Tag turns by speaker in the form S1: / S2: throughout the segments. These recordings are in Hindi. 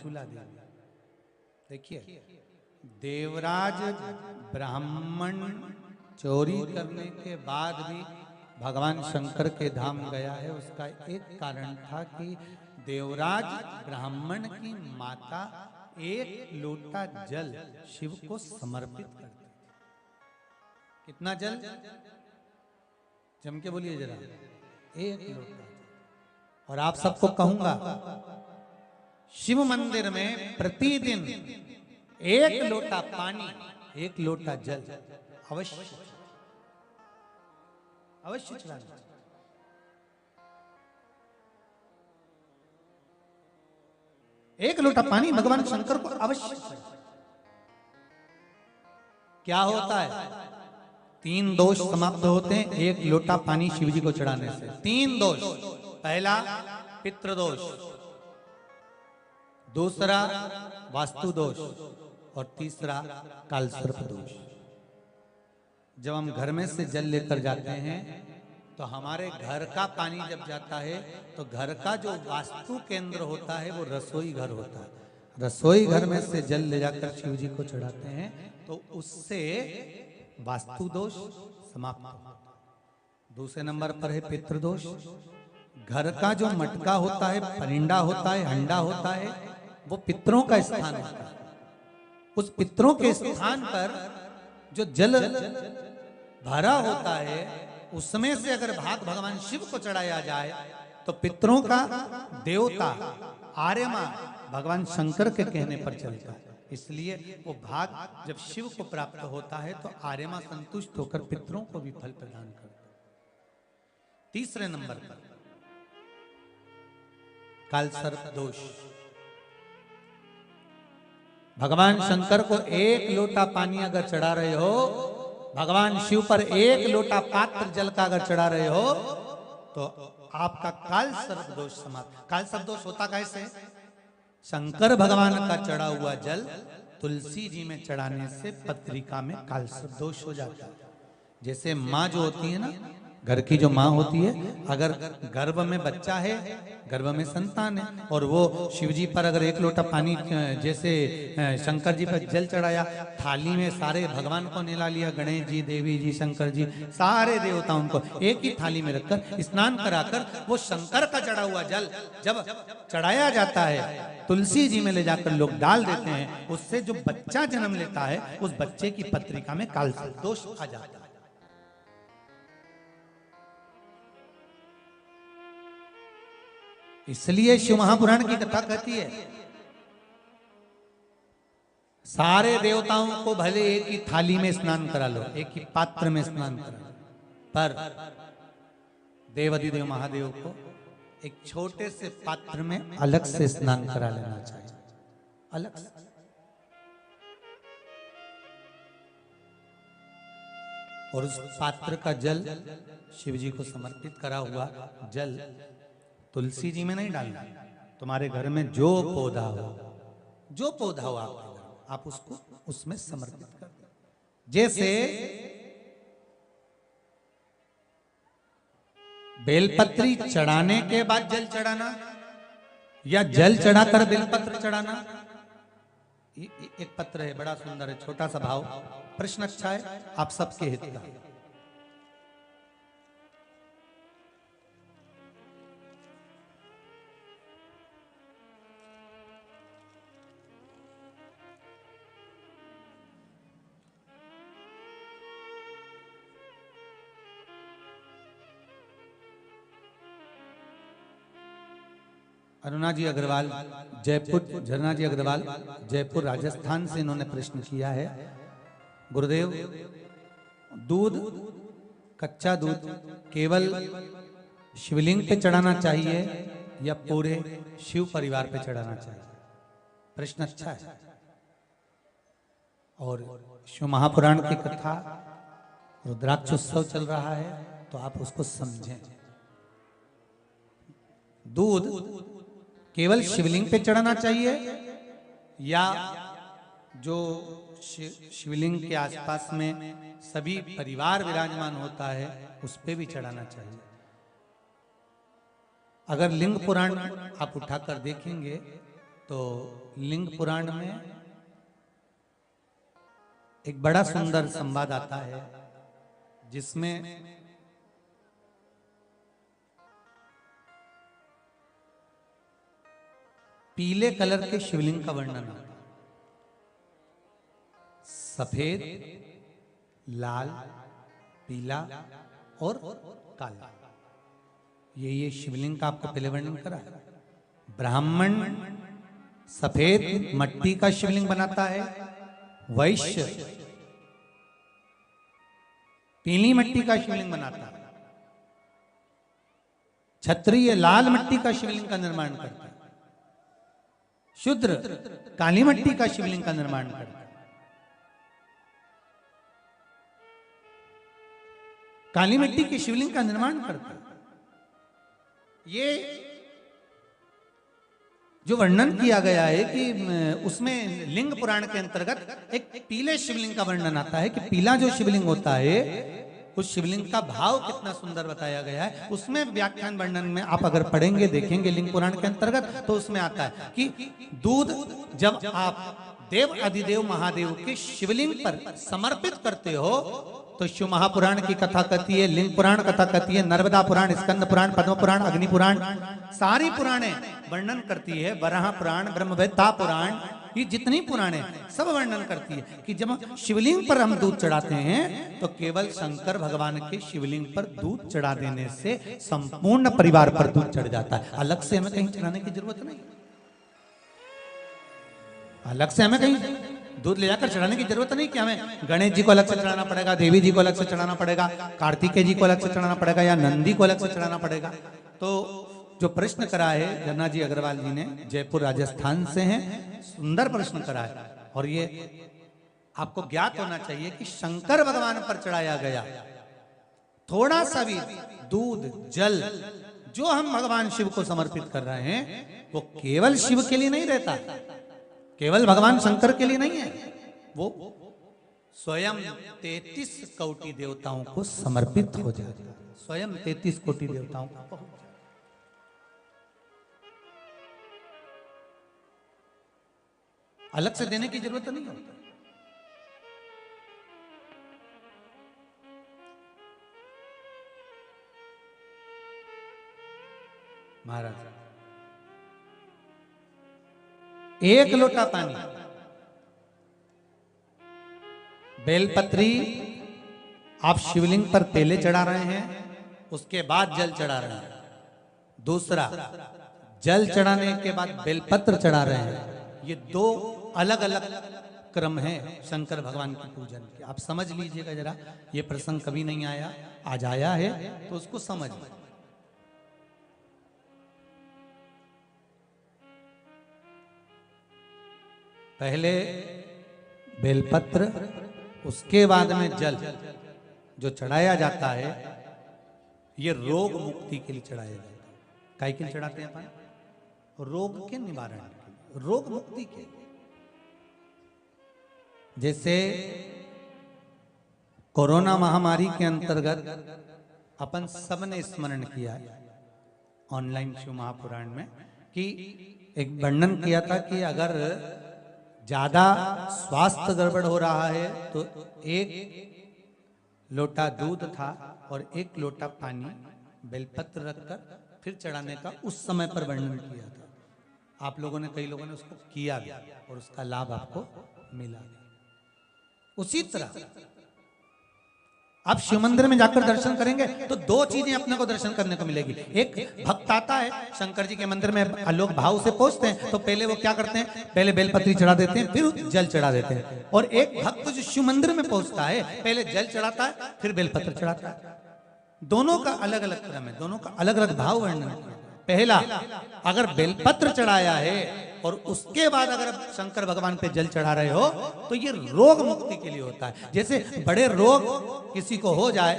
S1: चंचूला देवी। देखिए, देवराज ब्राह्मण चोरी करने के बाद भी भगवान शंकर के धाम गया है। उसका एक कारण था कि देवराज ब्राह्मण की माता एक लोटा जल शिव को समर्पित करती थी। कितना जल? जम के बोलिए जरा। एक लोटा। और आप सबको कहूंगा, शिव मंदिर में प्रतिदिन एक लोटा पानी, एक लोटा जल अवश्य अवश्य चढ़ाना। एक लोटा पानी भगवान शंकर को अवश्य। क्या होता है? 3 दोष समाप्त होते हैं एक लोटा पानी शिव जी को चढ़ाने से। 3 दोष। पहला पितृदोष, दूसरा वास्तु दोष और तीसरा कालसर्प दोष। जब हम घर में से जल लेकर जाते हैं तो हमारे घर का पानी जब जाता है तो घर का जो वास्तु केंद्र होता है वो रसोई घर होता है। रसोई घर में से जल ले जाकर शिव जी को चढ़ाते हैं तो उससे वास्तु दोष समाप्त होता है। दूसरे नंबर पर है पितृदोष। घर का जो मटका होता है, परिंडा होता है, हंडा होता है, वो पितरों का स्थान होता है। उस पितरों के स्थान पर जो जल भरा होता है उसमें से अगर भाग भगवान शिव को चढ़ाया जाए तो पितरों का देवता आर्यमा भगवान शंकर के कहने पर चलता है। इसलिए वो भाग जब शिव को प्राप्त होता है तो आर्यमा संतुष्ट होकर पितरों को भी फल प्रदान करता है। तीसरे नंबर पर कालसर्प दोष। भगवान शंकर को एक लोटा पानी अगर चढ़ा रहे हो, भगवान शिव पर एक लोटा पात्र जल का अगर चढ़ा रहे हो तो आपका कालसर्प दोष समाप्त। कालसर्प दोष होता कैसे? शंकर भगवान का चढ़ा हुआ जल तुलसी जी में चढ़ाने से पत्रिका में कालसर्प दोष हो जाता है। जैसे माँ जो होती है ना, घर की जो माँ होती है, अगर गर्भ में बच्चा है, गर्भ में संतान है, और वो शिव जी पर अगर एक लोटा पानी जैसे शंकर जी पर जल चढ़ाया, थाली में सारे भगवान को निला लिया, गणेश जी, देवी जी, शंकर जी, सारे देवताओं को एक ही थाली में रखकर स्नान कराकर वो शंकर का चढ़ा हुआ जल जब चढ़ाया जाता है तुलसी जी में ले जाकर लोग डाल देते हैं, उससे जो बच्चा जन्म लेता है उस बच्चे की पत्रिका में कालसर्प दोष आ जाता है। इसलिए शिव महापुराण की कथा कहती है सारे देवताओं को भले एक ही थाली में स्नान करा लो, एक ही पात्र में स्नान करा लो, पर देवाधिदेव महादेव को एक छोटे से पात्र में अलग से स्नान करा लेना चाहिए, अलग से। और उस पात्र का जल शिव जी को समर्पित करा हुआ जल तुलसी जी में नहीं डालना। तुम्हारे घर में जो पौधा हो, जो पौधा हो आपके घर में, आप उसको उसमें समर्पित कर दो। जैसे बेलपत्री चढ़ाने के बाद जल चढ़ाना या जल चढ़ाकर बेलपत्र चढ़ाना। एक पत्र है, बड़ा सुंदर है, छोटा सा भाव, प्रश्न अच्छा है, आप सबके हित का। अरुणा जी अग्रवाल जयपुर, झरना जी अग्रवाल जयपुर राजस्थान से इन्होंने प्रश्न किया है, गुरुदेव दूध, कच्चा दूध केवल शिवलिंग पे चढ़ाना चाहिए या पूरे शिव परिवार पे चढ़ाना चाहिए? प्रश्न अच्छा है। और शिव महापुराण की कथा रुद्राक्ष उत्सव चल रहा है तो आप उसको समझें। दूध केवल शिवलिंग पे चढ़ाना चाहिए या जो शिवलिंग के आसपास में सभी परिवार विराजमान होता है उस पे भी चढ़ाना चाहिए? अगर लिंग पुराण आप उठाकर देखेंगे तो लिंग पुराण में एक बड़ा सुंदर संवाद आता है जिसमें पीले कलर के शिवलिंग का वर्णन आता है। सफेद, लाल, पीला और काला, ये शिवलिंग का आपको पहले वर्णन करा। ब्राह्मण सफेद मट्टी का शिवलिंग बनाता है, वैश्य पीली मट्टी का शिवलिंग बनाता है, क्षत्रिय लाल मट्टी का शिवलिंग का निर्माण करता है, शूद्र काली मट्टी का शिवलिंग का निर्माण करता है। काली मिट्टी के शिवलिंग का निर्माण करता है। ये जो वर्णन किया गया है कि उसमें लिंग पुराण के अंतर्गत एक पीले शिवलिंग का वर्णन आता है कि पीला जो शिवलिंग होता है उस शिवलिंग का भाव कितना सुंदर बताया गया है। उसमें व्याख्यान वर्णन में आप अगर पढ़ेंगे देखेंगे लिंग पुराण के अंतर्गत तो उसमें आता है कि दूध जब आप देव अधिदेव महादेव के शिवलिंग पर समर्पित करते हो तो शिव महापुराण की कथा कहती है, लिंग पुराण कथा कहती है, नर्मदा पुराण, स्कंद पुराण, पद्म पुराण, अग्नि पुराण, सारी पुराणे वर्णन करती है। वराह पुराण, ब्रह्मवेत्ता पुराण, ये जितनी पुराणे सब वर्णन करती है कि जब शिवलिंग पर हम दूध चढ़ाते हैं तो केवल शंकर भगवान के शिवलिंग पर दूध चढ़ा देने से संपूर्ण परिवार पर दूध चढ़ जाता है। अलग से हमें कहीं चढ़ाने की जरूरत नहीं, अलग से हमें कहीं दूध ले जाकर चढ़ाने की जरूरत नहीं कि हमें गणेश जी को अलग से चढ़ाना पड़ेगा, देवी जी को अलग से चढ़ाना पड़ेगा, कार्तिकेय जी को अलग से चढ़ाना पड़ेगा या नंदी को अलग से चढ़ाना पड़ेगा। तो जो प्रश्न करा है जन्ना जी अग्रवाल जी ने, जयपुर राजस्थान से हैं, सुंदर प्रश्न करा है। और ये आपको ज्ञात होना चाहिए कि शंकर भगवान पर चढ़ाया गया थोड़ा सा भी दूध जल जो हम भगवान शिव को समर्पित कर रहे हैं वो केवल शिव के लिए नहीं रहता, केवल भगवान शंकर के लिए नहीं है, वो स्वयं 33 कोटि देवताओं को समर्पित हो जाता है, स्वयं 33 कोटि देवताओं को। अलग से देने की जरूरत नहीं होती। महाराज एक लोटा पानी, बेलपत्री आप शिवलिंग पर पहले चढ़ा रहे हैं, उसके बाद जल चढ़ा रहे हैं। दूसरा, जल चढ़ाने के बाद बेलपत्र चढ़ा रहे हैं। ये दो अलग अलग क्रम है शंकर भगवान के पूजन के। आप समझ लीजिएगा जरा, ये प्रसंग कभी नहीं आया, आज आया है तो उसको समझ लीजिए। पहले बेलपत्र, उसके बाद में जल जो चढ़ाया जाता है ये रोग मुक्ति के लिए चढ़ाया जाता है। काय के लिए चढ़ाते हैं अपन? रोग के निवारण के लिए, रोग मुक्ति के लिए। जैसे कोरोना महामारी के अंतर्गत अपन सबने स्मरण किया ऑनलाइन शिव महापुराण में कि एक वर्णन किया था कि अगर ज्यादा स्वास्थ्य गड़बड़ हो रहा है तो एक लोटा दूध था और एक लोटा पानी बेलपत्र रखकर फिर चढ़ाने का उस समय पर वर्णन किया था। आप लोगों ने, कई लोगों ने उसको किया भी और उसका लाभ आपको मिला। उसी तरह आप शिव मंदिर में जाकर दर्शन करेंगे तो दो चीजें अपने को दर्शन करने को मिलेगी। एक भक्त आता है शंकर जी के मंदिर में, आलोक भाव से पहुंचते हैं तो पहले वो क्या करते हैं, पहले बेलपत्री चढ़ा देते हैं फिर जल चढ़ा देते हैं। और एक भक्त जो शिव मंदिर में पहुंचता है पहले जल चढ़ाता है फिर बेलपत्र चढ़ाता है। दोनों का अलग अलग क्रम है, दोनों का अलग अलग भाव वर्णन है। पहला, अगर बेलपत्र चढ़ाया है और उसके बाद अगर शंकर भगवान पे जल चढ़ा रहे हो तो ये रोग मुक्ति के लिए होता है। जैसे बड़े रोग किसी को हो जाए,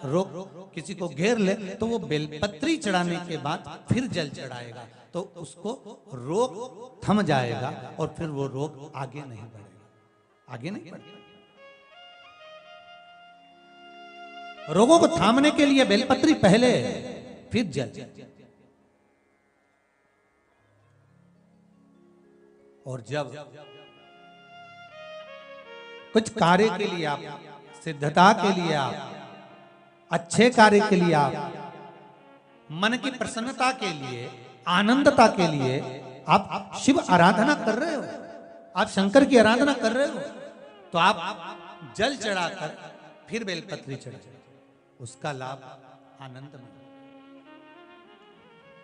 S1: रोग किसी को घेर ले तो वो बेलपत्री चढ़ाने के बाद फिर जल चढ़ाएगा तो उसको रोग थम जाएगा और फिर वो रोग आगे नहीं बढ़ेगा, आगे नहीं बढ़ेगा। रोगों को थामने के लिए बेलपत्री पहले फिर जल। और जब कुछ कार्य के लिए आप, सिद्धता के लिए आप, अच्छे कार्य के लिए आप, मन की प्रसन्नता के लिए, आनंदता के लिए आप शिव आराधना कर रहे हो, आप शंकर की आराधना कर रहे हो, तो आप जल चढ़ाकर फिर बेलपत्री चढ़ाए, उसका लाभ आनंद में।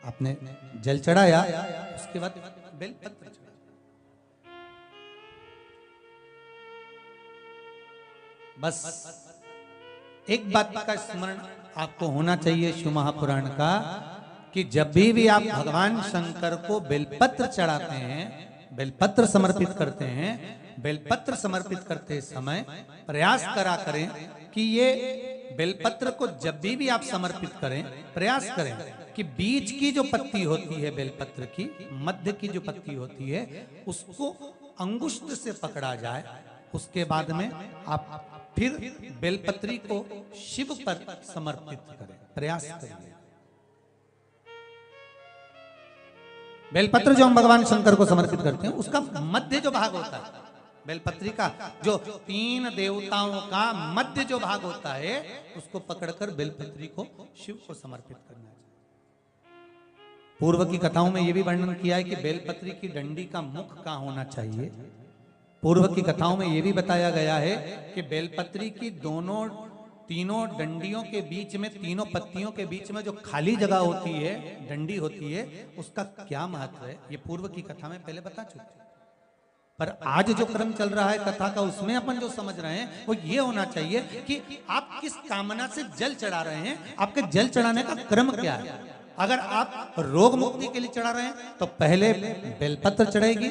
S1: आपने जल चढ़ाया, उसके बाद बेलपत्र चढ़ाया। बस एक बात का स्मरण आपको होना चाहिए शिव महापुराण का, कि जब भी आप भगवान शंकर को बेलपत्र चढ़ाते हैं, बेलपत्र समर्पित करते हैं, बेलपत्र समर्पित करते समय प्रयास करा करें कि ये बेलपत्र को जब भी आप समर्पित करें, प्रयास करें कि बीच की जो पत्ती होती है बेलपत्र की, मध्य की जो पत्ती होती है, उसको अंगुष्ठ से पकड़ा जाए। उसके बाद में आप फिर बेलपत्री को शिव पर समर्पित करें, प्रयास करें। बेलपत्र जो हम भगवान शंकर को समर्पित करते हैं, उसका मध्य जो भाग होता है बेलपत्री का, जो 3 देवताओं का मध्य जो भाग होता है, उसको पकड़कर बेलपत्री को शिव को समर्पित करना चाहिए। पूर्व की कथाओं में यह भी वर्णन किया है कि बेलपत्री की डंडी का मुख कहां होना चाहिए। पूर्व की कथाओं में यह भी बताया गया है कि बेलपत्री की तीनों डंडियों के बीच में, तीनों पत्तियों के बीच में जो खाली जगह होती है, डंडी होती है, उसका क्या महत्व है, ये पूर्व की कथा में पहले बता चुके। पर आज जो क्रम चल रहा है कथा का, उसमें अपन जो समझ रहे हैं वो ये होना चाहिए कि आप किस कामना से जल चढ़ा रहे हैं, आपके जल चढ़ाने का क्रम क्या है। अगर आप रोग मुक्ति के लिए चढ़ा रहे हैं तो पहले बेलपत्र चढ़ेगी,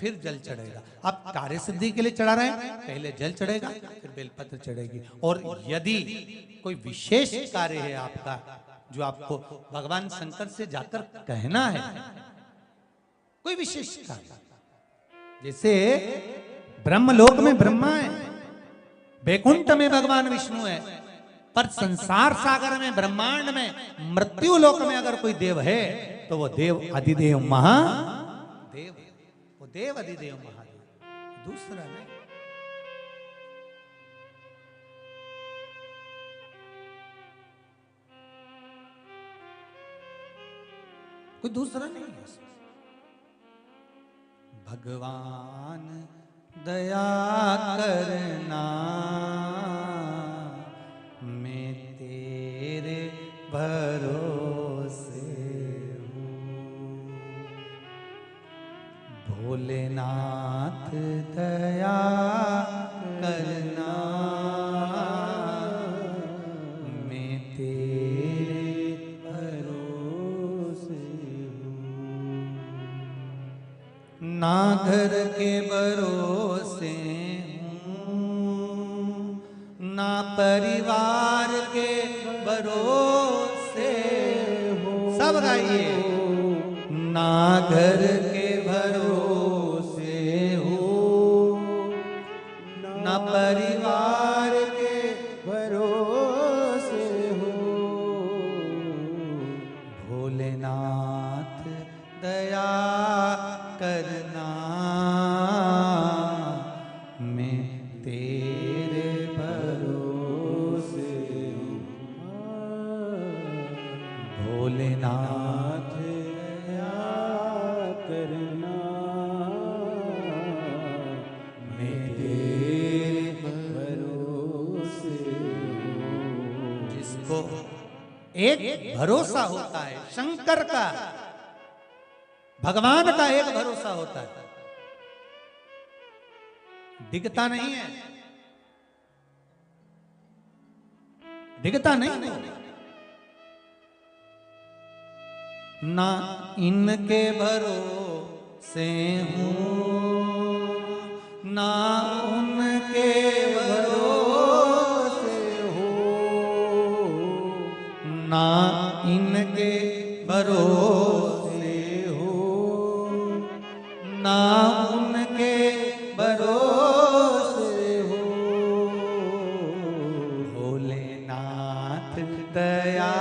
S1: फिर जल चढ़ेगा। आप कार्य सिद्धि के लिए चढ़ा रहे हैं, पहले जल चढ़ेगा, फिर बेलपत्र चढ़ेगी। और यदि कोई विशेष कार्य है आपका, जो आपको भगवान शंकर से जाकर कहना है, कोई विशेष कार्य, जैसे ब्रह्मलोक में ब्रह्मा है, बैकुंठ में भगवान विष्णु है, पर संसार सागर में, ब्रह्मांड में, मृत्यु लोक में अगर कोई देव है तो वो देव अधिदेव महादेव, वो देव अधिदेव महादेव, दूसरा नहीं। कोई दूसरा नहीं है। भगवान दया करना, मैं तेरे भरोसे हूँ। भोलेनाथ दया करना, मैं तेरे भरोसे हूँ। ना घर के भरोसे ना परिवार के भरोसे हो, सब गाइए। ना घर के भरोसे हो, ना परिवार के भरोसे हो। भोलेनाथ दया करना, मैं तेरे भरोसे हूँ। भोलेनाथ दया करना, मैं तेरे भरोसे हूँ। जिसको एक भरोसा होता है शंकर का, भगवान का एक भरोसा होता है, दिखता नहीं है, दिखता नहीं है। ना इनके भरोसे हूँ, ना उनके भरोसे हूँ, ना इनके भरोसे हूँ, ना उनके भरोसे हो। भोलेनाथ दया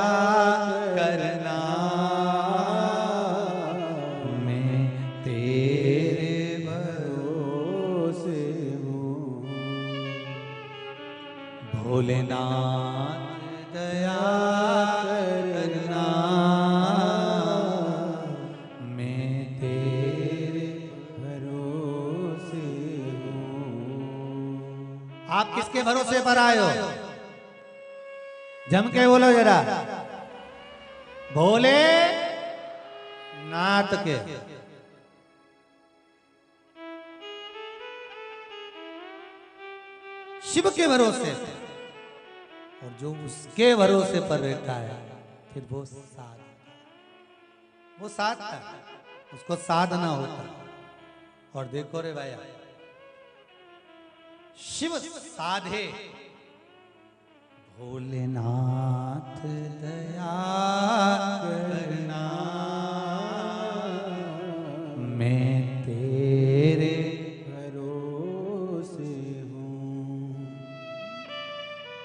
S1: करना, मैं तेरे भोलेनाथ दया करना, मैं तेरे भरोसे हूँ। आप किसके भरोसे पर आए हो? जम के बोलो जरा। भोले नाथ के। शिव के भरोसे, और जो उसके भरोसे पर रहता है फिर वो साधता है, उसको साधना होता। और देखो रे भाई, शिव साधे भोलेनाथ दया